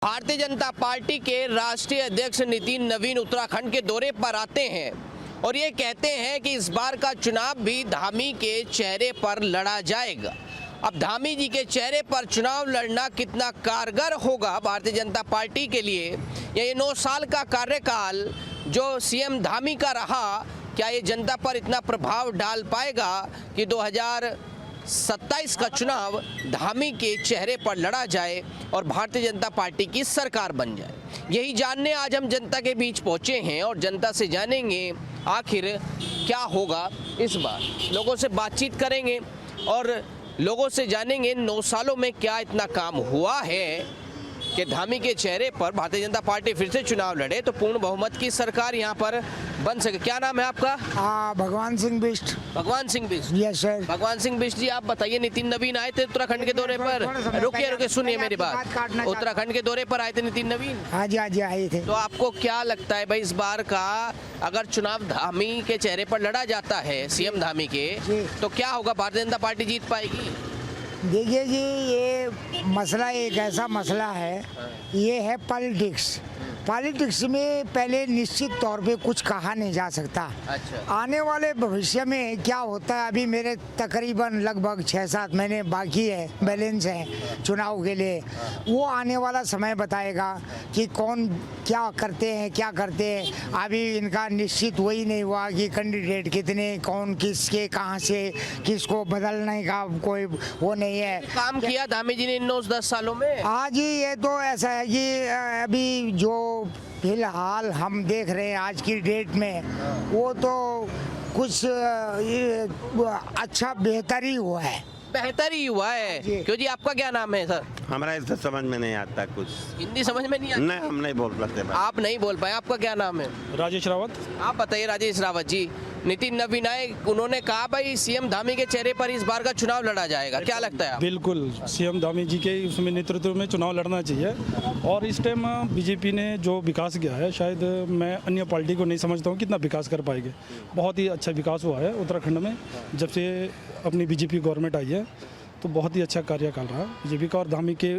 Bharatiya Janata party के राष्ट्रीय अध्यक्ष नितिन नवीन उत्तराखंड के दौरे पर आते हैं और ये कहते हैं कि इस बार का चुनाव भी धामी के चेहरे पर लड़ा जाएगा। अब धामी जी के चेहरे पर चुनाव लड़ना कितना कारगर होगा भारतीय जनता पार्टी के लिए, ये 9 साल का कार्यकाल जो सीएम धामी का रहा, क्या ये जनता पर इतना प्रभाव डाल पाएगा कि 2027 का चुनाव धामी के चेहरे पर लड़ा जाए और भारतीय जनता पार्टी की सरकार बन जाए। यही जानने आज हम जनता के बीच पहुंचे हैं और जनता से जानेंगे आखिर क्या होगा इस बार। लोगों से बातचीत करेंगे और लोगों से जानेंगे 9 सालों में क्या इतना काम हुआ है कि धामी के चेहरे पर भारतीय जनता पार्टी फिर से चुनाव लड़े तो पूर्ण बहुमत की सरकार यहाँ पर बन सके। क्या नाम है आपका? भगवान सिंह बिष्ट। भगवान सिंह बिष्ट। Yes sir. भगवान सिंह बिष्ट जी, आप बताइए, नितिन नवीन आए थे उत्तराखंड के दौरे पर। रुकिए सुनिए मेरी बात। उत्तराखंड के दौरे पर आए थे नितिन नवीन। हाँ जी आए थे। तो आपको क्या लगता है भाई, इस बार का अगर चुनाव धामी के चेहरे पर लड़ा जाता है, सीएम धामी के, तो क्या होगा? भारतीय जनता पार्टी जीत पाएगी? देखिए जी, ये मसला एक ऐसा मसला है, ये है पॉलिटिक्स। पॉलिटिक्स में पहले निश्चित तौर पे कुछ कहा नहीं जा सकता। अच्छा। आने वाले भविष्य में क्या होता है, अभी मेरे तकरीबन लगभग 6-7 महीने बाकी है, बैलेंस है चुनाव के लिए। वो आने वाला समय बताएगा कि कौन क्या करते हैं। अभी इनका निश्चित वही नहीं हुआ कि कैंडिडेट कितने, कौन किसके कहाँ से किसको बदलने का कोई वो नहीं है। काम किया धामी जी ने इन 9-10 सालों में? हाँ जी, ये तो ऐसा है कि अभी जो फिलहाल हम देख रहे हैं आज की डेट में, वो तो कुछ ये अच्छा बेहतर ही हुआ है। बेहतर ही हुआ है। क्यों जी, आपका क्या नाम है सर? हमारा इससे समझ में नहीं आता कुछ। हिंदी समझ में नहीं आती? नहीं, हम नहीं बोल पाते। आप नहीं बोल पाए। आपका क्या नाम है? राजेश रावत। आप बताइए राजेश रावत जी। नितिन नवीन आए, उन्होंने कहा भाई सीएम धामी के चेहरे पर इस बार का चुनाव लड़ा जाएगा, क्या लगता है? बिल्कुल, सीएम धामी जी के उसमें नेतृत्व में चुनाव लड़ना चाहिए। और इस टाइम बीजेपी ने जो विकास किया है, शायद मैं अन्य पार्टी को नहीं समझता हूँ कितना विकास कर पाएंगे। बहुत ही अच्छा विकास हुआ है उत्तराखंड में जब से अपनी बीजेपी गवर्नमेंट आई है, तो बहुत ही अच्छा कार्यकाल रहा बीजेपी का। और धामी के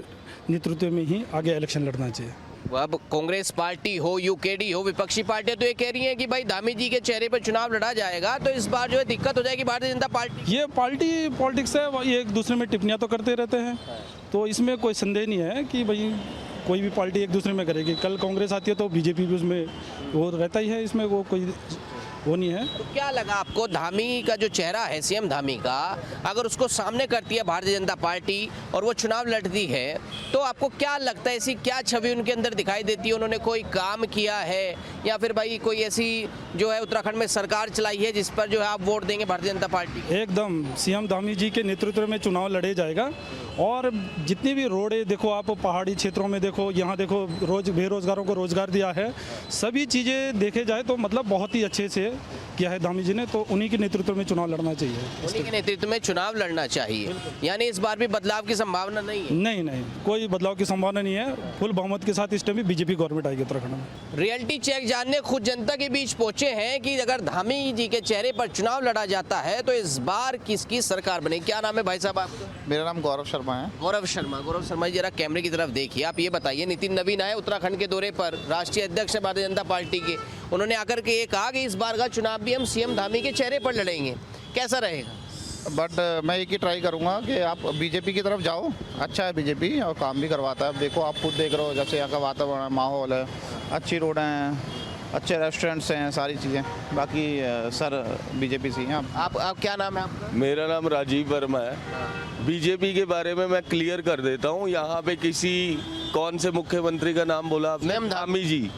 नेतृत्व में ही आगे इलेक्शन लड़ना चाहिए। अब कांग्रेस पार्टी हो, यूकेडी हो, विपक्षी पार्टियां तो ये कह रही हैं कि भाई धामी जी के चेहरे पर चुनाव लड़ा जाएगा तो इस बार जो है दिक्कत हो जाएगी भारतीय जनता पार्टी। ये पार्टी पॉलिटिक्स है, ये एक दूसरे में टिप्पणियां तो करते रहते हैं, तो इसमें कोई संदेह नहीं है कि भाई कोई भी पार्टी एक दूसरे में करेगी। कल कांग्रेस आती है तो बीजेपी भी उसमें वो रहता ही है, इसमें वो कोई वो नहीं है। तो क्या लगा आपको, धामी का जो चेहरा है सीएम धामी का, अगर उसको सामने करती है भारतीय जनता पार्टी और वो चुनाव लड़ती है, तो आपको क्या लगता है, ऐसी क्या छवि उनके अंदर दिखाई देती है? उन्होंने कोई काम किया है या फिर भाई कोई ऐसी जो है उत्तराखंड में सरकार चलाई है जिस पर जो है आप वोट देंगे भारतीय जनता पार्टी? एकदम सीएम धामी जी के नेतृत्व में चुनाव लड़े जाएगा। और जितनी भी रोडें देखो, आप पहाड़ी क्षेत्रों में देखो, यहाँ देखो, बेरोजगारों को रोजगार दिया है, सभी चीज़ें देखे जाए तो मतलब बहुत ही अच्छे से किया है धामी जी ने। तो उन्हीं के नेतृत्व में चुनाव लड़ना चाहिए। उन्हीं के नेतृत्व में चुनाव लड़ना चाहिए, यानी इस बार भी बदलाव की संभावना नहीं है? नहीं, कोई बदलाव की संभावना नहीं है। फुल बहुमत के साथ इस टाइम भी बीजेपी गवर्नमेंट आएगी उत्तराखंड में। रियलिटी चेक जानने खुद जनता के बीच पहुंचे हैं कि अगर धामी जी के चेहरे पर चुनाव लड़ा जाता है तो इस बार किसकी सरकार बनेगी। क्या नाम है भाई साहब आपका? मेरा नाम गौरव शर्मा है। गौरव शर्मा जी, जरा कैमरे की तरफ देखिए। आप ये बताइए, नितिन नवीन आए उत्तराखंड के दौरे पर, राष्ट्रीय अध्यक्ष है भारतीय जनता पार्टी के, उन्होंने आकर के ये कहा कि इस बार का चुनाव भी हम सीएम धामी के चेहरे पर लड़ेंगे, कैसा रहेगा? बट मैं एक ही ट्राई करूंगा कि आप बीजेपी की तरफ जाओ। अच्छा है बीजेपी और काम भी करवाता है। देखो, आप खुद देख रहे हो, जैसे यहाँ का वातावरण, माहौल है, अच्छी रोडें हैं, अच्छे रेस्टोरेंट्स हैं, सारी चीज़ें। बाकी सर बीजेपी से हैं। आप क्या नाम है आपका? मेरा नाम राजीव वर्मा है। बीजेपी के बारे में मैं क्लियर कर देता हूँ। यहाँ पे किसी कौन से मुख्यमंत्री का नाम बोला आपने?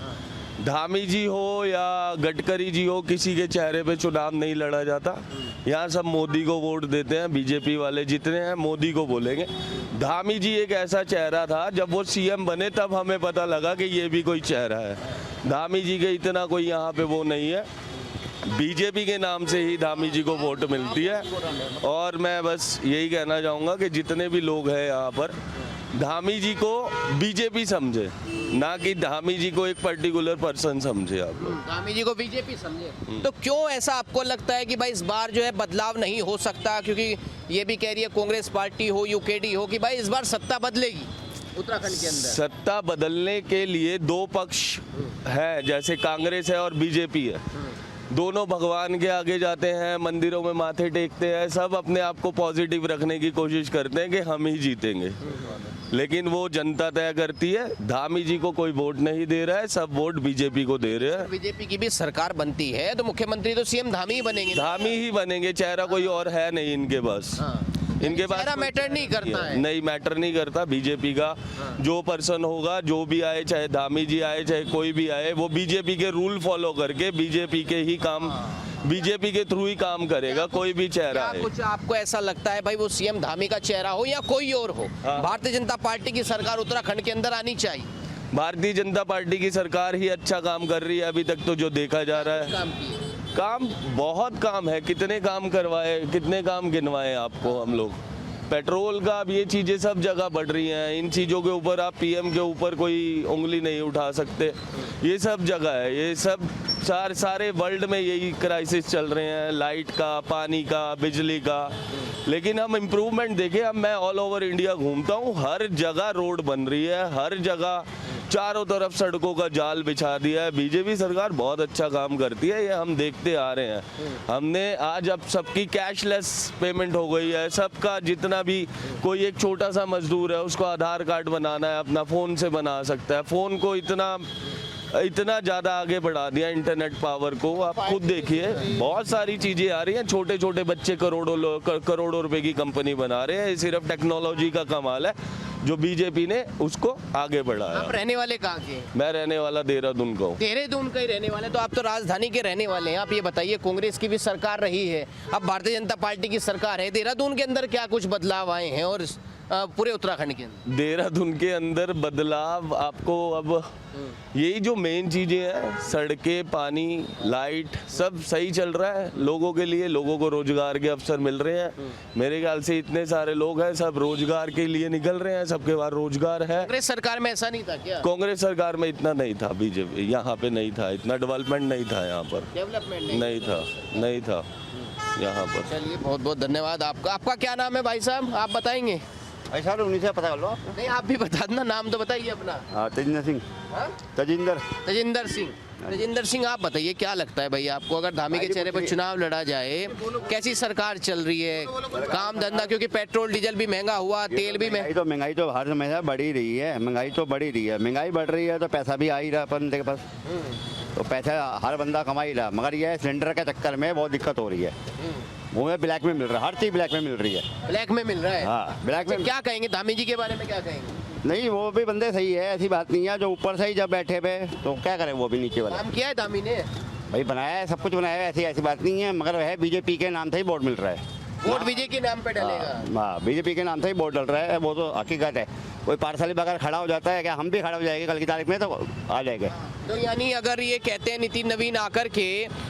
धामी जी हो या गडकरी जी हो, किसी के चेहरे पे चुनाव नहीं लड़ा जाता। यहाँ सब मोदी को वोट देते हैं। बीजेपी वाले जितने हैं मोदी को बोलेंगे। धामी जी एक ऐसा चेहरा था, जब वो सीएम बने तब हमें पता लगा कि ये भी कोई चेहरा है। धामी जी के इतना कोई यहाँ पे वो नहीं है। बीजेपी के नाम से ही धामी जी को वोट मिलती है। और मैं बस यही कहना चाहूँगा कि जितने भी लोग हैं यहाँ पर, धामी जी को बीजेपी समझे, ना कि धामी जी को एक पर्टिकुलर पर्सन समझे। आप लोग धामी जी को बीजेपी समझे। तो क्यों ऐसा आपको लगता है कि भाई इस बार जो है बदलाव नहीं हो सकता? क्योंकि ये भी कह रही है कांग्रेस पार्टी हो, यूकेडी हो, कि भाई इस बार सत्ता बदलेगी। उत्तराखंड के अंदर? सत्ता बदलने के लिए दो पक्ष है, जैसे कांग्रेस है और बीजेपी है। दोनों भगवान के आगे जाते हैं, मंदिरों में माथे टेकते हैं, सब अपने आप को पॉजिटिव रखने की कोशिश करते हैं कि हम ही जीतेंगे, लेकिन वो जनता तय करती है। धामी जी को कोई वोट नहीं दे रहा है, सब वोट बीजेपी को दे रहे हैं। बीजेपी की भी सरकार बनती है तो मुख्यमंत्री तो सीएम धामी ही बनेंगे। धामी ही बनेंगे, चेहरा कोई और है नहीं इनके पास। इनके पास चेहरा कोई मैटर नहीं करता है। नहीं, मैटर नहीं करता। बीजेपी का जो पर्सन होगा, जो भी आए, चाहे धामी जी आए चाहे कोई भी आए, वो बीजेपी के रूल फॉलो करके बीजेपी के ही काम, बीजेपी के थ्रू ही काम करेगा, कोई भी चेहरा क्या है। कुछ आपको ऐसा लगता है भाई वो सीएम धामी का चेहरा हो या कोई और हो, भारतीय जनता पार्टी की सरकार उत्तराखंड के अंदर आनी चाहिए? भारतीय जनता पार्टी की सरकार ही अच्छा काम कर रही है अभी तक तो, जो देखा जा रहा है। काम किए काम बहुत काम है, कितने काम करवाए, कितने काम गिनवाए आपको हम लोग। पेट्रोल का, अब ये चीज़ें सब जगह बढ़ रही हैं, इन चीज़ों के ऊपर आप पीएम के ऊपर कोई उंगली नहीं उठा सकते। ये सब जगह है, ये सब सारे वर्ल्ड में यही क्राइसिस चल रहे हैं, लाइट का, पानी का, बिजली का। लेकिन हम इम्प्रूवमेंट देखें, अब मैं ऑल ओवर इंडिया घूमता हूँ, हर जगह रोड बन रही है, हर जगह चारों तरफ सड़कों का जाल बिछा दिया है। बीजेपी सरकार बहुत अच्छा काम करती है, ये हम देखते आ रहे हैं। हमने आज, अब सबकी कैशलेस पेमेंट हो गई है, सबका जितना भी कोई एक छोटा सा मजदूर है उसको आधार कार्ड बनाना है, अपना फ़ोन से बना सकता है। फ़ोन को इतना ज़्यादा आगे बढ़ा दिया, इंटरनेट पावर को। आप खुद देखिए, बहुत सारी चीज़ें आ रही हैं। छोटे छोटे बच्चे करोड़ों रुपए की कंपनी बना रहे हैं। ये सिर्फ टेक्नोलॉजी का कमाल है जो बीजेपी ने उसको आगे बढ़ाया। आप रहने वाले कहाँ के? मैं रहने वाला देहरादून का हूँ। देहरादून का ही रहने वाले, तो आप तो राजधानी के रहने वाले हैं। आप ये बताइए, कांग्रेस की भी सरकार रही है, अब भारतीय जनता पार्टी की सरकार है, देहरादून के अंदर क्या कुछ बदलाव आए हैं और पूरे उत्तराखंड के अंदर? देहरादून के अंदर बदलाव आपको अब यही जो मेन चीज़ें हैं, सड़कें, पानी, लाइट, सब सही चल रहा है लोगों के लिए। लोगों को रोजगार के अवसर मिल रहे हैं। मेरे ख्याल से इतने सारे लोग हैं, सब रोजगार के लिए निकल रहे हैं, सबके पास रोजगार है। कांग्रेस सरकार में ऐसा नहीं था क्या? कांग्रेस सरकार में इतना नहीं था, बीजेपी यहाँ पे नहीं था, इतना डेवलपमेंट नहीं था यहाँ पर, डेवलपमेंट नहीं था यहाँ पर। चलिए, बहुत बहुत धन्यवाद आपका। आपका क्या नाम है भाई साहब, आप बताएंगे? ऐसा उन्हीं से पता कर लो। नहीं, आप भी बता देना, नाम तो बताइए अपना। तेजिंदर सिंह। हाँ? तजिंदर सिंह। तजिंदर सिंह, आप बताइए क्या लगता है भाई आपको, अगर धामी के चेहरे पर चुनाव लड़ा जाए, कैसी सरकार चल रही है, काम धंधा? क्योंकि पेट्रोल डीजल भी महंगा हुआ, तेल भी महंगाई तो हर समय बढ़ ही रही है। महंगाई तो बढ़ ही रही है, महंगाई बढ़ रही है तो पैसा भी आ ही रहा बंदे के पास, तो पैसा हर बंदा कमा ही रहा। मगर यह सिलेंडर के चक्कर में बहुत दिक्कत हो रही है। वो में ब्लैक में मिल रहा है, हर चीज़ ब्लैक में मिल रही है। ब्लैक में मिल रहा है? हाँ, ब्लैक में। क्या कहेंगे धामी जी के बारे में, क्या कहेंगे? नहीं, वो भी बंदे सही है, ऐसी बात नहीं है। जो ऊपर से ही जब बैठे हुए तो क्या करें, वो भी नीचे वाला। काम किया है धामी ने? भाई बनाया है, सब कुछ बनाया है, ऐसी बात नहीं है। मगर वह बीजेपी के नाम से ही वोट मिल रहा है। वोट बीजेपी के नाम पे डलेगा? हाँ, बीजेपी के नाम से ही वोट डल रहा है, वो तो हकीकत है। कोई पार्सली बगैर खड़ा हो जाता है क्या? हम भी खड़ा हो जाएंगे कल की तारीख में, तो आ जाएंगे। तो यानी अगर ये कहते हैं नितिन नवीन आकर के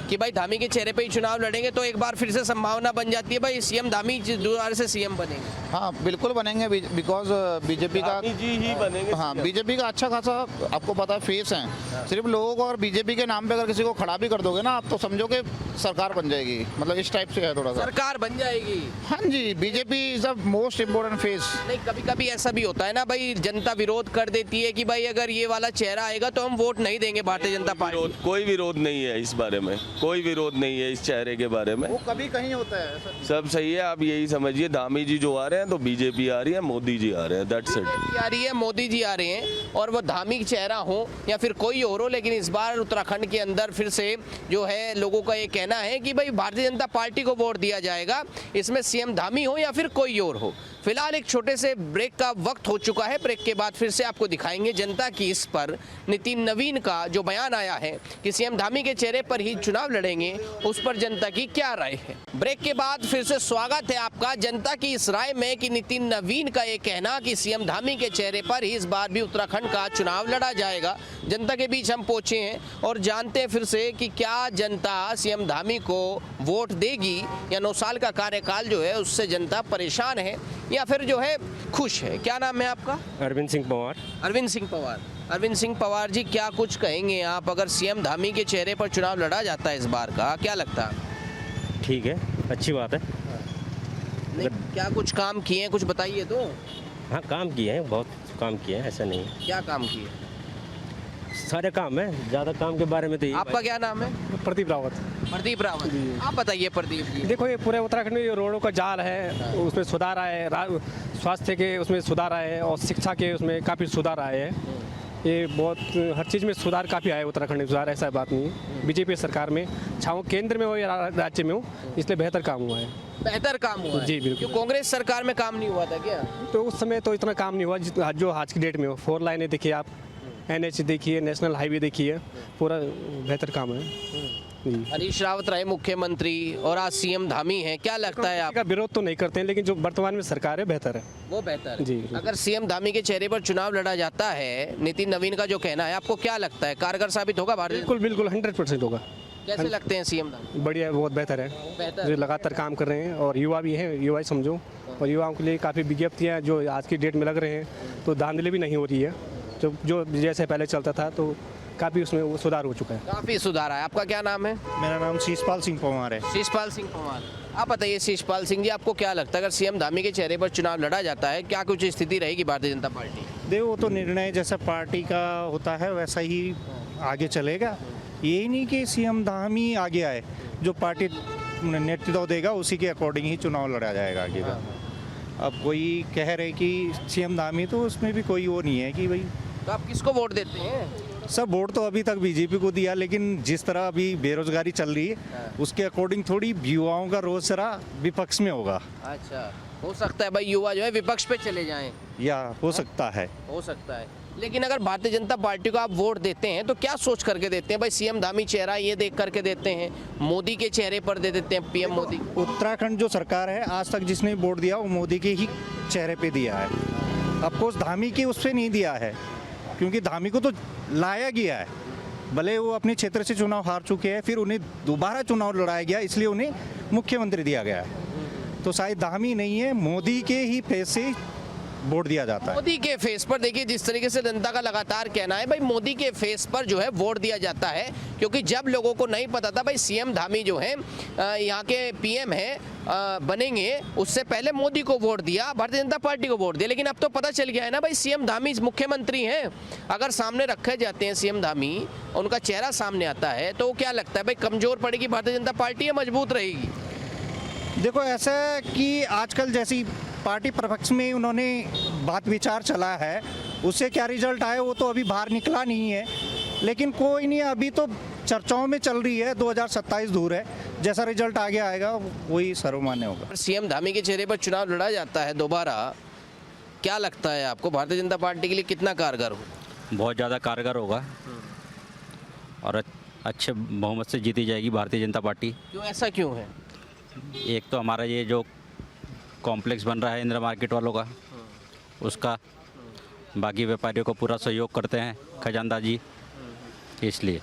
कि भाई धामी के चेहरे पे ही चुनाव लड़ेंगे, तो एक बार फिर से संभावना बन जाती है भाई सीएम धामी दोबारा से सीएम बनेंगे? हाँ, बिल्कुल बनेंगे, बिकॉज बीजेपी का, धामी जी ही बनेंगे। हाँ, बीजेपी का अच्छा खासा आपको पता है फेस है। सिर्फ लोगों को और बीजेपी के नाम पे अगर किसी को खड़ा भी कर दोगे ना आप, तो समझो कि सरकार बन जाएगी। मतलब इस टाइप से है थोड़ा सा। सरकार बन जाएगी? हाँ जी, BJP is the most important face. नहीं, कभी कभी ऐसा भी होता है ना भाई, जनता विरोध कर देती है कि भाई अगर ये वाला चेहरा आएगा तो हम वोट नहीं देंगे भारतीय जनता पार्टी। कोई विरोध नहीं है इस बारे में, कोई विरोध नहीं है इस चेहरे के बारे में। वो कभी कहीं होता है ऐसा। सब सही है, आप यही समझिए। धामी जी जो आ रहे हैं तो बीजेपी आ रही है, मोदी जी आ रहे हैं, दैट्स इट। आ रही है, मोदी जी आ रहे हैं, और वो धामी चेहरा हो या फिर कोई और हो, लेकिन इस बार उत्तराखंड के अंदर फिर से जो है लोगों का ये कहना है कि भाई भारतीय जनता पार्टी को वोट दिया जाएगा, इसमें सीएम धामी हो या फिर कोई और हो। फिलहाल एक छोटे से ब्रेक का वक्त हो चुका है। ब्रेक के बाद फिर से आपको दिखाएंगे जनता की इस पर नितिन नवीन का जो बयान आया है कि सीएम धामी के चेहरे पर ही चुनाव लड़ेंगे, उस पर जनता की क्या राय है। ब्रेक के बाद फिर से स्वागत है आपका जनता की इस राय में कि नितिन नवीन का ये कहना कि सीएम धामी के चेहरे पर ही इस बार भी उत्तराखंड का चुनाव लड़ा जाएगा। जनता के बीच हम पहुंचे हैं और जानते हैं फिर से कि क्या जनता सीएम धामी को वोट देगी या 9 साल का कार्यकाल जो है उससे जनता परेशान है या फिर जो है खुश है। क्या नाम है आपका? अरविंद सिंह पवार। अरविंद सिंह पवार। अरविंद सिंह पवार जी, क्या कुछ कहेंगे आप, अगर सीएम धामी के चेहरे पर चुनाव लड़ा जाता है इस बार का, क्या लगता है? ठीक है, अच्छी बात है। नहीं, क्या कुछ काम किए हैं, कुछ बताइए तो। हाँ, काम किए हैं, बहुत काम किए हैं, ऐसा नहीं है। क्या काम किए? सारे काम है, ज़्यादा काम के बारे में तो आपका क्या नाम है? प्रदीप रावत। प्रदीप रावत। आप बताइए प्रदीप जी। देखो ये पूरे उत्तराखंड में ये रोडों का जाल है, उसमें सुधार आया है, स्वास्थ्य के उसमें सुधार आया है और शिक्षा के उसमें काफ़ी सुधार आए हैं। ये बहुत हर चीज़ में सुधार काफ़ी आया है उत्तराखंड में, सुधार ऐसा बात नहीं है। बीजेपी सरकार में चाहे केंद्र में हो या राज्य में हो, इसलिए बेहतर काम हुआ है। बेहतर काम हुआ है? जी, बिल्कुल। क्यों कांग्रेस सरकार में काम नहीं हुआ था क्या? तो उस समय तो इतना काम नहीं हुआ जो आज की डेट में हो। 4 लाइनें देखिए आप, NH देखिए, नेशनल हाईवे देखिए, पूरा बेहतर काम है जी। हरीश रावत रहे मुख्यमंत्री और आज सीएम धामी हैं, क्या लगता है का आप? विरोध तो नहीं करते हैं, लेकिन जो वर्तमान में सरकार है बेहतर है। वो बेहतर है। जी। अगर सीएम धामी के चेहरे पर चुनाव लड़ा जाता है, नितिन नवीन का जो कहना है, आपको क्या लगता है कारगर साबित होगा भारतीय? बिल्कुल बिल्कुल 100% होगा। कैसे लगते हैं सीएम धामी? बढ़िया है, बहुत बेहतर है। बेहतर। जो लगातार काम कर रहे हैं और युवा भी हैं, युवा ही समझो, और युवाओं के लिए काफ़ी विज्ञप्तियाँ जो आज की डेट में लग रहे हैं, तो धांधली भी नहीं हो रही है। जो जैसे पहले चलता था तो काफ़ी उसमें वो सुधार हो चुका है। काफी सुधार है। आपका क्या नाम है? मेरा नाम शीशपाल सिंह पंवार है। शीशपाल सिंह पंवार। आप बताइए शीशपाल सिंह जी, आपको क्या लगता है अगर सीएम धामी के चेहरे पर चुनाव लड़ा जाता है, क्या कुछ स्थिति रहेगी भारतीय जनता पार्टी? देखो वो तो निर्णय जैसा पार्टी का होता है वैसा ही आगे चलेगा। यही नहीं कि सीएम धामी आगे आए, जो पार्टी नेतृत्व देगा उसी के अकॉर्डिंग ही चुनाव लड़ा जाएगा आगे का। अब कोई कह रहे कि सीएम धामी, तो उसमें भी कोई वो नहीं है कि भाई तो आप किसको वोट देते हैं? सब वोट तो अभी तक बीजेपी को दिया, लेकिन जिस तरह अभी बेरोजगारी चल रही है उसके अकॉर्डिंग थोड़ी युवाओं का रोज जरा विपक्ष में होगा, अच्छा, हो सकता है भाई युवा जो है विपक्ष पे चले जाएं। या हो सकता है। हो सकता है। लेकिन अगर भारतीय जनता पार्टी को आप वोट देते हैं तो क्या सोच करके देते हैं? भाई सीएम धामी चेहरा ये देख करके देते हैं, मोदी के चेहरे पर दे देते हैं, पीएम मोदी? उत्तराखंड जो सरकार है आज तक जिसने वोट दिया वो मोदी के ही चेहरे पे दिया है। अफकोर्स धामी के उस पर नहीं दिया है, क्योंकि धामी को तो लाया गया है, भले वो अपने क्षेत्र से चुनाव हार चुके हैं, फिर उन्हें दोबारा चुनाव लड़ाया गया, इसलिए उन्हें मुख्यमंत्री दिया गया है। तो शायद धामी नहीं है, मोदी के ही फेस से वोट दिया जाता है। मोदी के फेस पर देखिए, जिस तरीके से जनता का लगातार कहना है भाई मोदी के फेस पर जो है वोट दिया जाता है, क्योंकि जब लोगों को नहीं पता था भाई सीएम धामी जो है यहाँ के पीएम है बनेंगे, उससे पहले मोदी को वोट दिया, भारतीय जनता पार्टी को वोट दिया। लेकिन अब तो पता चल गया है ना भाई सीएम धामी मुख्यमंत्री हैं। अगर सामने रखे जाते हैं सीएम धामी, उनका चेहरा सामने आता है, तो क्या लगता है भाई कमजोर पड़ेगी भारतीय जनता पार्टी या मजबूत रहेगी? देखो ऐसा कि आजकल जैसी पार्टी प्रपक्ष में उन्होंने बात विचार चला है, उससे क्या रिजल्ट आए वो तो अभी बाहर निकला नहीं है, लेकिन कोई नहीं, अभी तो चर्चाओं में चल रही है, 2027 दूर है, जैसा रिजल्ट आगे आएगा वही सर्वमान्य होगा। सीएम धामी के चेहरे पर चुनाव लड़ा जाता है दोबारा, क्या लगता है आपको भारतीय जनता पार्टी के लिए कितना कारगर हो? बहुत ज़्यादा कारगर होगा और अच्छे बहुमत से जीती जाएगी भारतीय जनता पार्टी। क्यों, ऐसा क्यों है? एक तो हमारा ये जो कॉम्प्लेक्स बन रहा है इंदिरा मार्केट वालों का, उसका, बाकी व्यापारियों को पूरा सहयोग करते हैं खजानदार जी, इसलिए।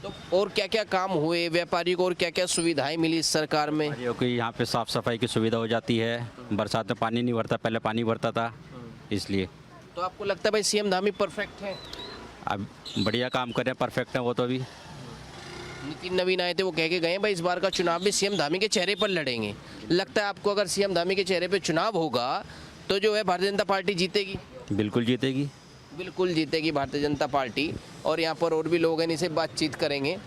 तो और क्या क्या काम हुए व्यापारी को, और क्या क्या सुविधाएं मिली इस सरकार में? क्योंकि यहाँ पे साफ़ सफाई की सुविधा हो जाती है, बरसात में पानी नहीं भरता, पहले पानी भरता था, इसलिए। तो आपको लगता है भाई सीएम धामी परफेक्ट है? अब बढ़िया काम करें, परफेक्ट है वो तो अभी। नितिन नवीन आए थे, वो कह के गए भाई इस बार का चुनाव भी सीएम धामी के चेहरे पर लड़ेंगे। लगता है आपको अगर सीएम धामी के चेहरे पर चुनाव होगा तो जो है भारतीय जनता पार्टी जीतेगी? बिल्कुल जीतेगी। बिल्कुल जीतेगी भारतीय जनता पार्टी। और यहाँ पर और भी लोग हैं, इनसे बातचीत करेंगे।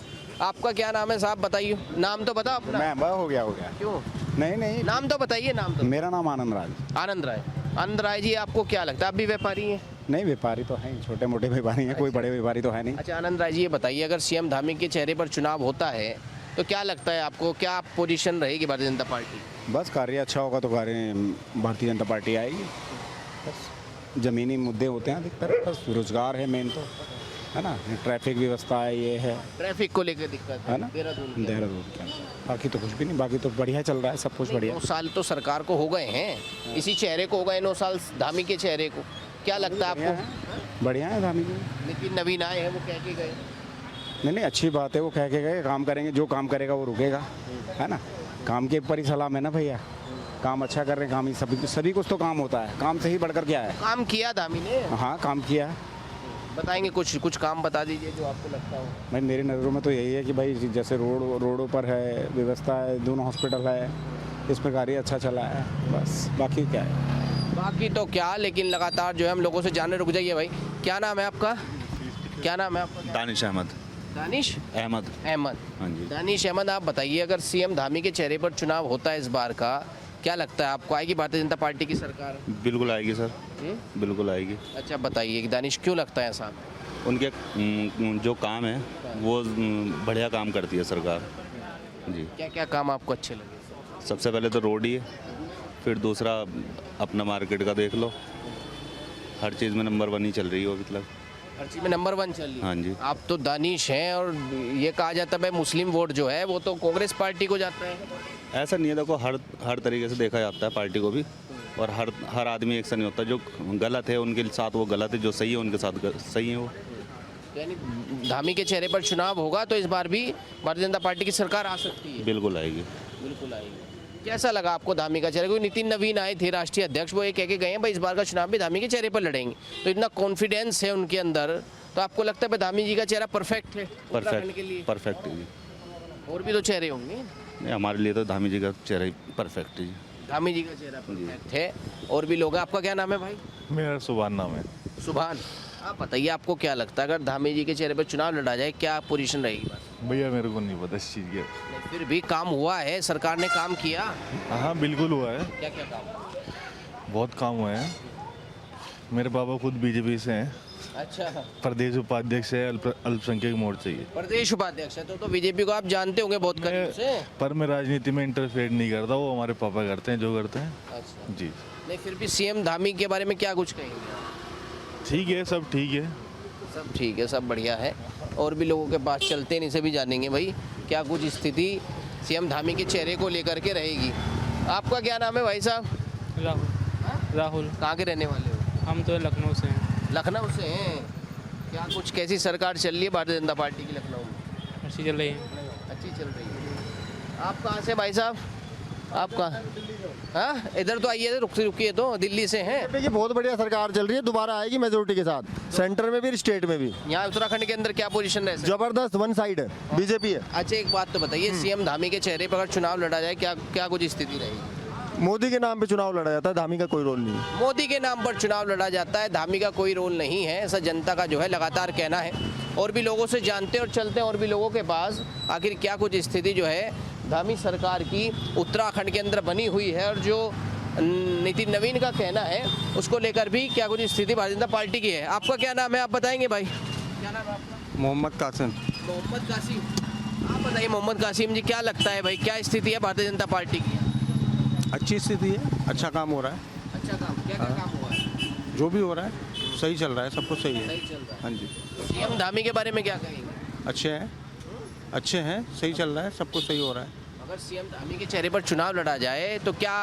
आपका क्या नाम है साहब, बताइए नाम तो बताओ अपना। मैं हो गया क्यों? नहीं नाम तो बताइए, नाम तो। मेरा नाम आनंद राज। आनंद राय। आनंद राय जी, आपको क्या लगता है, आप भी व्यापारी हैं? नहीं, व्यापारी तो हैं, छोटे मोटे व्यापारी हैं, कोई बड़े व्यापारी तो है नहीं। अच्छा आनंद राय जी, ये बताइए अगर सीएम धामी के चेहरे पर चुनाव होता है तो क्या लगता है आपको, क्या पोजीशन रहेगी भारतीय जनता पार्टी? बस कार्य अच्छा होगा तो कार्य भारतीय जनता पार्टी आएगी। बस जमीनी मुद्दे होते हैं अधिकतर, बस रोजगार है मेन तो, है ना, ट्रैफिक व्यवस्था है, ये है, ट्रैफिक को लेकर दिक्कत है ना, देहरादून के बाकी तो कुछ भी नहीं, बाकी तो बढ़िया चल रहा है, सब कुछ बढ़िया। 9 साल तो सरकार को हो गए हैं, इसी चेहरे को हो गए 9 साल धामी के चेहरे को, क्या लगता है आपको? बढ़िया है धामी जी। लेकिन नवीन आए हैं, वो कह के गए। नहीं, अच्छी बात है, वो कह के गए काम करेंगे, जो काम करेगा वो रुकेगा, है ना, काम के ऊपर ही सलाम है ना भैया, काम अच्छा कर रहे हैं, काम ही सभी कुछ तो काम होता है, काम से ही बढ़कर क्या है। काम किया धामी ने? हाँ, काम किया है। बताएंगे कुछ काम बता दीजिए जो आपको लगता हो। भाई मेरी नज़रों में तो यही है कि भाई जैसे रोडों पर है व्यवस्था है, दोनों हॉस्पिटल है, इस पर कार्य अच्छा चला है, बस बाकी क्या है। बाकी तो क्या, लेकिन लगातार जो है हम लोगों से जानने, रुक जाइए भाई, क्या नाम है आपका? क्या नाम है आपका? दानिश अहमद। दानिश अहमद। अहमद। हाँ जी। दानिश अहमद, आप बताइए, अगर सीएम धामी के चेहरे पर चुनाव होता है इस बार का, क्या लगता है आपको, आएगी भारतीय जनता पार्टी की सरकार? बिल्कुल आएगी सर, बिल्कुल आएगी। अच्छा बताइए कि दानिश क्यों लगता है ऐसा? उनके जो काम है वो बढ़िया काम करती है सरकार जी। क्या क्या काम आपको अच्छे लगे? सबसे पहले तो रोड ही है, फिर दूसरा अपना मार्केट का देख लो, हर चीज़ में नंबर 1 ही चल रही है अभी तक। हर चीज़ में नंबर 1 चल रही है। हाँ जी। आप तो दानिश हैं और ये कहा जाता है भाई मुस्लिम वोट जो है वो तो कांग्रेस पार्टी को जाता है। ऐसा नहीं है, देखो हर तरीके से देखा जाता है पार्टी को भी, और हर आदमी एक सा नहीं होता। जो गलत है उनके साथ वो गलत है, जो सही है उनके साथ सही है वो। यानी धामी के चेहरे पर चुनाव होगा तो इस बार भी भारतीय जनता पार्टी की सरकार आ सकती है? बिल्कुल आएगी। बिल्कुल आएगी। कैसा लगा आपको धामी का चेहरा? कोई नितिन नवीन आए थे राष्ट्रीय अध्यक्ष, वो ये कह के गए हैं भाई इस बार का चुनाव भी धामी के चेहरे पर लड़ेंगे, तो इतना कॉन्फिडेंस है उनके अंदर, तो आपको लगता है भाई धामी जी का चेहरा परफेक्ट है उत्तराखंड के लिए? परफेक्ट है जी। और भी तो चेहरे होंगे। नहीं, हमारे लिए तो धामी जी का चेहरा ही परफेक्ट है जी। धामी जी का चेहरा परफेक्ट है। और भी लोग हैं। आपका क्या नाम है भाई? मेरा सुभान नाम है। सुभान, आप बताइए आपको क्या लगता है अगर धामी जी के चेहरे पर चुनाव लड़ा जाए क्या पोजीशन रहेगी? भैया मेरे को नहीं पता इस चीज़ के। फिर भी काम हुआ है, सरकार ने काम किया। हाँ बिल्कुल हुआ है, क्या क्या काम? बहुत काम हुआ है। मेरे पापा खुद बीजेपी से हैं, अच्छा, प्रदेश उपाध्यक्ष है अल्पसंख्यक मोर्चे की। प्रदेश उपाध्यक्ष है तो बीजेपी को आप जानते होंगे बहुत करीब से। पर मैं राजनीति में इंटरफेयर नहीं करता, वो हमारे पापा करते हैं जो करते हैं। अच्छा जी नहीं, फिर भी सीएम धामी के बारे में क्या कुछ कहेंगे? ठीक है, सब ठीक है। सब ठीक है, सब बढ़िया है। और भी लोगों के पास चलते हैं, इनसे भी जानेंगे भाई क्या कुछ स्थिति सीएम धामी के चेहरे को लेकर के रहेगी। आपका क्या नाम है भाई साहब? राहुल। राहुल। कहाँ के रहने वाले हो? हम तो लखनऊ से हैं। लखनऊ से हैं। क्या कुछ, कैसी सरकार चल रही है भारतीय जनता पार्टी की लखनऊ में? अच्छी चल रही है। अच्छी चल रही है। आप कहाँ से भाई साहब? आप कहाँ? हाँ, इधर तो आइए, रुकिए तो, दिल्ली से हैं। देखिए बहुत बढ़िया सरकार चल रही है, दोबारा आएगी मेजोरिटी के साथ, सेंटर में भी स्टेट में भी। यहाँ उत्तराखंड के अंदर क्या पोजीशन रहे? जबरदस्त वन साइड है, बीजेपी है। अच्छा एक बात तो बताइए, सीएम धामी के चेहरे पर अगर चुनाव लड़ा जाए क्या क्या कुछ स्थिति रहेगी? मोदी के नाम पे चुनाव लड़ा जाता है, धामी का कोई रोल नहीं है। मोदी के नाम पर चुनाव लड़ा जाता है, धामी का कोई रोल नहीं है, ऐसा जनता का जो है लगातार कहना है। और भी लोगों से जानते और चलते हैं और भी लोगों के पास आखिर क्या कुछ स्थिति जो है धामी सरकार की उत्तराखंड के अंदर बनी हुई है, और जो नितिन नवीन का कहना है उसको लेकर भी क्या कुछ स्थिति भारतीय जनता पार्टी की है। आपका क्या नाम है, आप बताएंगे भाई? क्या नाम है आपका? मोहम्मद कासिम। मोहम्मद कासिम, आप बताइए मोहम्मद कासिम जी, क्या लगता है भाई क्या स्थिति है भारतीय जनता पार्टी की? अच्छी स्थिति है, अच्छा काम हो रहा है। अच्छा काम, क्या क्या काम हुआ है? जो भी हो रहा है सही चल रहा है, सब कुछ सही है। सही चल रहा है। हाँ जी, सीएम धामी के बारे में क्या कहेंगे? अच्छे हैं, सही चल रहा है, सब कुछ सही हो रहा है। अगर सीएम धामी के चेहरे पर चुनाव लड़ा जाए तो क्या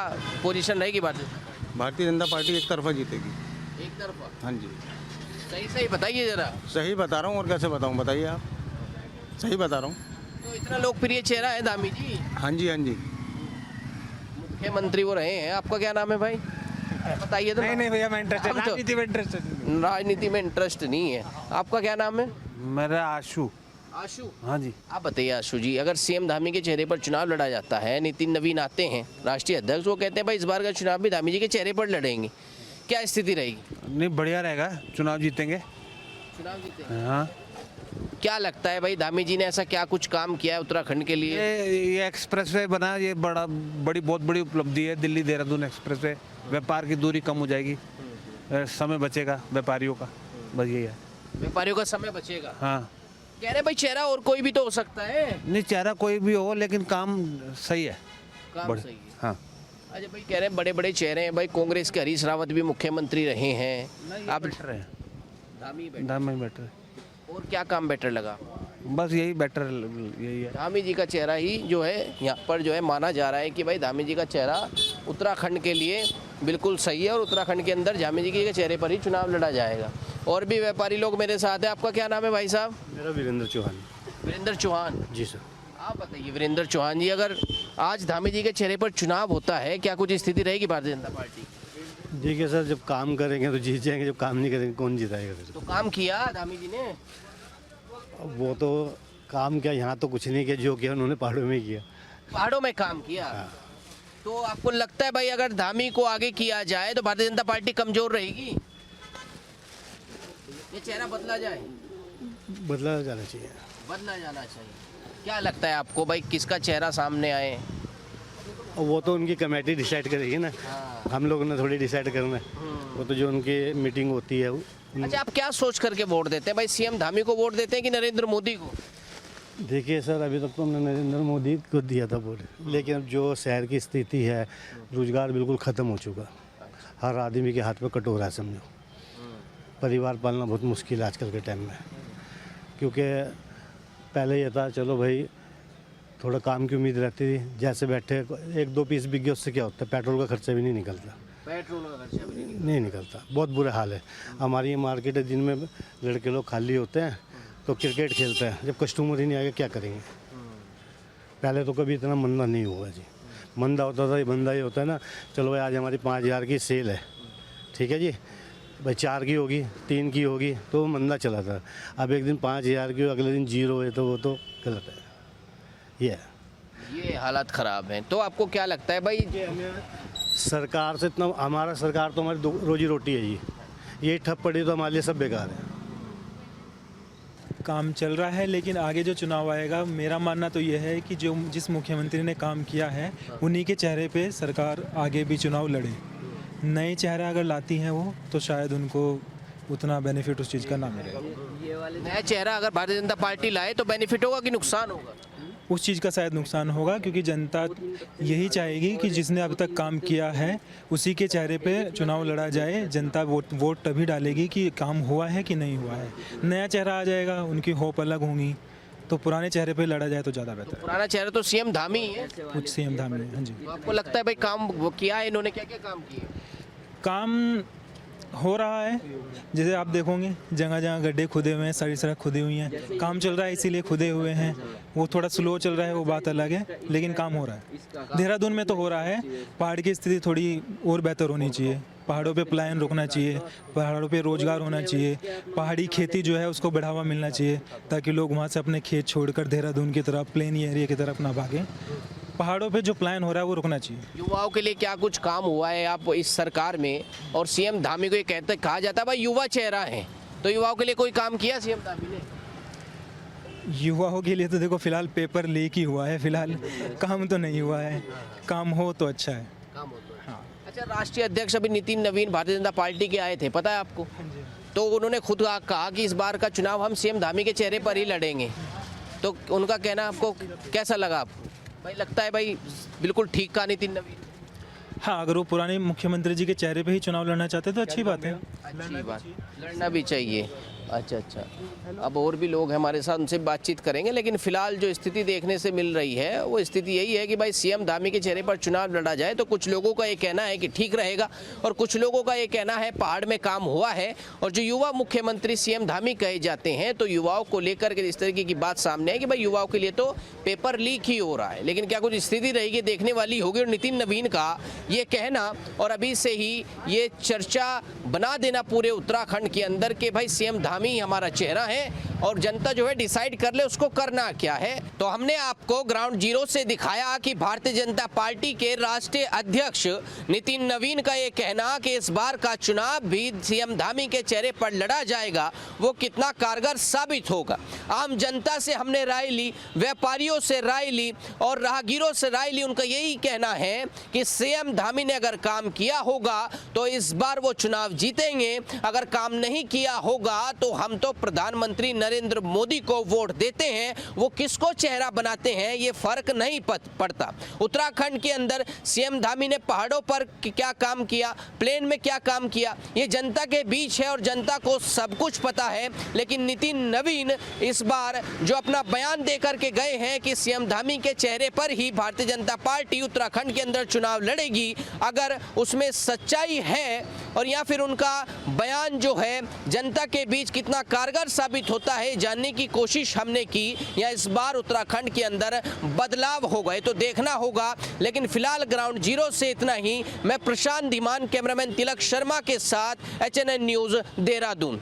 पोजीशन रहेगी भारतीय जनता पार्टी एक तरफा जीतेगी। एक तरफा? हाँ जी, सही सही बताइए जरा। सही बता रहा हूँ, और कैसे बताऊँ, बताइए आप। सही बता रहा हूँ। तो इतना लोकप्रिय चेहरा है धामी जी, हाँ जी, हाँ जी। मुख्यमंत्री वो रहे हैं। आपका क्या नाम है भाई? बताइए तो। नहीं भैया, मैं इंटरेस्टेड, राजनीति में इंटरेस्टेड। राजनीति में इंटरेस्ट नहीं है। आपका क्या नाम है? मेरा आशु। आशु, हाँ जी। आप बताइए आशु जी, अगर सीएम धामी के चेहरे पर चुनाव लड़ा जाता है, नितिन नवीन आते हैं राष्ट्रीय अध्यक्ष, वो कहते हैं भाई इस बार का चुनाव भी धामी जी के चेहरे पर लड़ेंगे, क्या स्थिति रहेगी? नहीं बढ़िया रहेगा, चुनाव जीतेंगे। चुनाव जीतेंगे? हाँ। क्या लगता है भाई धामी जी ने ऐसा क्या कुछ काम किया है उत्तराखंड के लिए? ये एक्सप्रेसवे बना, ये बहुत बड़ी उपलब्धि है। दिल्ली देहरादून एक्सप्रेसवे, व्यापार की दूरी कम हो जाएगी, समय बचेगा व्यापारियों का, बस यही है। व्यापारियों का समय बचेगा। हाँ, कह रहे भाई चेहरा और कोई भी तो हो सकता है। नहीं चेहरा कोई भी हो, लेकिन काम सही है। काम सही है। हाँ। अच्छा भाई, कह रहे हैं बड़े बड़े चेहरे हैं भाई, कांग्रेस के हरीश रावत भी मुख्यमंत्री रहे हैं। आप बेटर है, धामी बेटर। धामी बेटर है। और क्या काम बेटर लगा? बस यही बेटर, यही है। धामी जी का चेहरा ही जो है यहाँ पर जो है माना जा रहा है कि भाई धामी जी का चेहरा उत्तराखंड के लिए बिल्कुल सही है, और उत्तराखंड के अंदर धामी जी के चेहरे पर ही चुनाव लड़ा जाएगा। और भी व्यापारी लोग मेरे साथ हैं। आपका क्या नाम है भाई साहब? मेरा वीरेंद्र चौहान। वीरेंद्र चौहान जी सर। आप बताइए वीरेंद्र चौहान जी, अगर आज धामी जी के चेहरे पर चुनाव होता है क्या कुछ स्थिति रहेगी भारतीय जनता पार्टी? देखिए सर, जब काम करेंगे तो जीत जाएंगे, जब काम नहीं करेंगे कौन जिताएगा फिर? तो काम किया धामी जी ने? वो तो काम किया, यहाँ तो कुछ नहीं किया, जो किया उन्होंने पहाड़ों में किया। पहाड़ों में काम किया। तो आपको लगता है भाई अगर धामी को आगे किया जाए तो भारतीय जनता पार्टी कमजोर रहेगी, ये चेहरा बदला जाए? बदला जाना चाहिए। बदला जाना चाहिए। क्या लगता है आपको भाई किसका चेहरा सामने आए? वो तो उनकी कमेटी डिसाइड करेगी ना, हम लोगों ने थोड़ी डिसाइड करना है। वो तो जो उनकी मीटिंग होती है अच्छा, आप क्या सोच करके वोट देते हैं भाई? सीएम धामी को वोट देते हैं कि नरेंद्र मोदी को? देखिए सर, अभी तक तो हमने नरेंद्र मोदी को दिया था वोट, लेकिन अब जो शहर की स्थिति है, रोजगार बिल्कुल ख़त्म हो चुका। हर आदमी के हाथ में कटोरा है, समझो। परिवार पालना बहुत मुश्किल है आजकल के टाइम में, क्योंकि पहले ये था चलो भाई थोड़ा काम की उम्मीद रहती थी, जैसे बैठे 1-2 पीस बिक गए उससे क्या होता है, पेट्रोल का खर्चा भी नहीं निकलता। पेट्रोल का खर्चा भी नहीं निकलता, बहुत बुरा हाल है। हमारी ये मार्केट है, दिन में लड़के लोग खाली होते हैं तो क्रिकेट खेलते हैं, जब कस्टमर ही नहीं आएगा क्या करेंगे। पहले तो कभी इतना मंदा नहीं हुआ जी। मंदा होता था, ये मंदा ही होता है ना, चलो भाई आज हमारी 5000 की सेल है, ठीक है जी भाई, 4 की होगी, 3 की होगी, तो वो मंदा चला था। अब एक दिन 5000 की, अगले दिन 0 है, तो वो तो गलत है। ये हालात ख़राब हैं। तो आपको क्या लगता है भाई? सरकार से इतना, हमारा सरकार तो हमारी रोजी रोटी है जी, ये ठप पड़ी तो हमारे लिए सब बेकार है। काम चल रहा है, लेकिन आगे जो चुनाव आएगा, मेरा मानना तो ये है कि जो जिस मुख्यमंत्री ने काम किया है उन्हीं के चेहरे पे सरकार आगे भी चुनाव लड़े। नए चेहरा अगर लाती हैं वो, तो शायद उनको उतना बेनिफिट उस चीज़ का ना मिले। नया चेहरा अगर भारतीय जनता पार्टी लाए तो बेनिफिट होगा कि नुकसान होगा? उस चीज़ का शायद नुकसान होगा, क्योंकि जनता यही चाहेगी कि जिसने अब तक काम किया है उसी के चेहरे पे चुनाव लड़ा जाए। जनता वोट तभी डालेगी कि काम हुआ है कि नहीं हुआ है। नया चेहरा आ जाएगा, उनकी होप अलग होंगी, तो पुराने चेहरे पे लड़ा जाए तो ज़्यादा बेहतर। पुराना चेहरा तो सीएम धामी ही है। कुछ सीएम धामी है, हाँ जी। तो आपको लगता है भाई काम वो किया है इन्होंने? क्या क्या काम किए? काम हो रहा है, जैसे आप देखोगे जगह जगह गड्ढे खुदे हुए हैं, सारी सड़क खुदी हुई हैं, काम चल रहा है इसीलिए खुदे हुए हैं। वो थोड़ा स्लो चल रहा है, वो बात अलग है, लेकिन काम हो रहा है। देहरादून में तो हो रहा है। पहाड़ की स्थिति थोड़ी और बेहतर होनी चाहिए, पहाड़ों पे पलायन रुकना चाहिए, पहाड़ों पे रोजगार होना चाहिए, पहाड़ी खेती जो है उसको बढ़ावा मिलना चाहिए, ताकि लोग वहाँ से अपने खेत छोड़कर देहरादून की तरफ, प्लेन एरिया की तरफ ना भागें। पहाड़ों पे जो प्लान हो रहा है वो रुकना चाहिए। युवाओं के लिए क्या कुछ काम हुआ है आप इस सरकार में? और सीएम धामी को ये कहा जाता है भाई युवा चेहरा है, तो युवाओं के लिए कोई काम किया सीएम धामी ने? युवाओं के लिए तो देखो फिलहाल पेपर लीक ही हुआ है, फिलहाल काम तो नहीं हुआ है। काम हो तो अच्छा है। काम हो तो हाँ। अच्छा, राष्ट्रीय अध्यक्ष अभी नितिन नवीन भारतीय जनता पार्टी के आए थे, पता है आपको? तो उन्होंने खुद कहा कि इस बार का चुनाव हम सीएम धामी के चेहरे पर ही लड़ेंगे। तो उनका कहना आपको कैसा लगा? आपको भाई लगता है भाई बिल्कुल ठीक कहा नितिन नवीन? हाँ, अगर वो पुराने मुख्यमंत्री जी के चेहरे पे ही चुनाव लड़ना चाहते तो अच्छी बात है। अच्छी बात, लड़ना भी चाहिए। अच्छा, अब और भी लोग हमारे साथ, उनसे बातचीत करेंगे, लेकिन फिलहाल जो स्थिति देखने से मिल रही है वो स्थिति यही है कि भाई सीएम धामी के चेहरे पर चुनाव लड़ा जाए तो कुछ लोगों का ये कहना है कि ठीक रहेगा, और कुछ लोगों का ये कहना है पहाड़ में काम हुआ है। और जो युवा मुख्यमंत्री सीएम धामी कहे जाते हैं, तो युवाओं को लेकर के इस तरीके की बात सामने है कि भाई युवाओं के लिए तो पेपर लीक ही हो रहा है, लेकिन क्या कुछ स्थिति रहेगी देखने वाली होगी। और नितिन नवीन का ये कहना और अभी से ही ये चर्चा बना देना पूरे उत्तराखंड के अंदर के भाई सीएम धामी हमारा चेहरा है और जनता जो है डिसाइड कर ले उसको करना क्या है। तो हमने आपको ग्राउंड जीरो से दिखाया कि भारतीय जनता पार्टी के राष्ट्रीय अध्यक्ष नितिन नवीन का ये कहना कि इस बार का चुनाव भी सीएम धामी के चेहरे पर लड़ा जाएगा, वो कितना कारगर साबित होगा। आम जनता से हमने राय ली, व्यापारियों से राय ली और राहगीरों से राय ली। उनका यही कहना है कि सीएम धामी ने अगर काम किया होगा तो इस बार वो चुनाव जीतेंगे, अगर काम नहीं किया होगा तो हम तो प्रधानमंत्री नरेंद्र मोदी को वोट देते हैं। वो किसको चेहरा बनाते हैं ये फर्क नहीं पड़ता। उत्तराखंड के अंदर सीएम धामी ने पहाड़ों पर क्या काम किया, प्लेन में क्या काम किया, ये जनता के बीच है और जनता को सब कुछ पता है। लेकिन नितिन नवीन इस बार जो अपना बयान देकर के गए हैं कि सीएम धामी के चेहरे पर ही भारतीय जनता पार्टी उत्तराखंड के अंदर चुनाव लड़ेगी, अगर उसमें सच्चाई है और या फिर उनका बयान जो है जनता के बीच कितना कारगर साबित होता है, जानने की कोशिश हमने की, या इस बार उत्तराखंड के अंदर बदलाव हो गए तो देखना होगा। लेकिन फिलहाल ग्राउंड जीरो से इतना ही। मैं प्रशांत धीमान, कैमरामैन तिलक शर्मा के साथ HNN न्यूज़ देहरादून।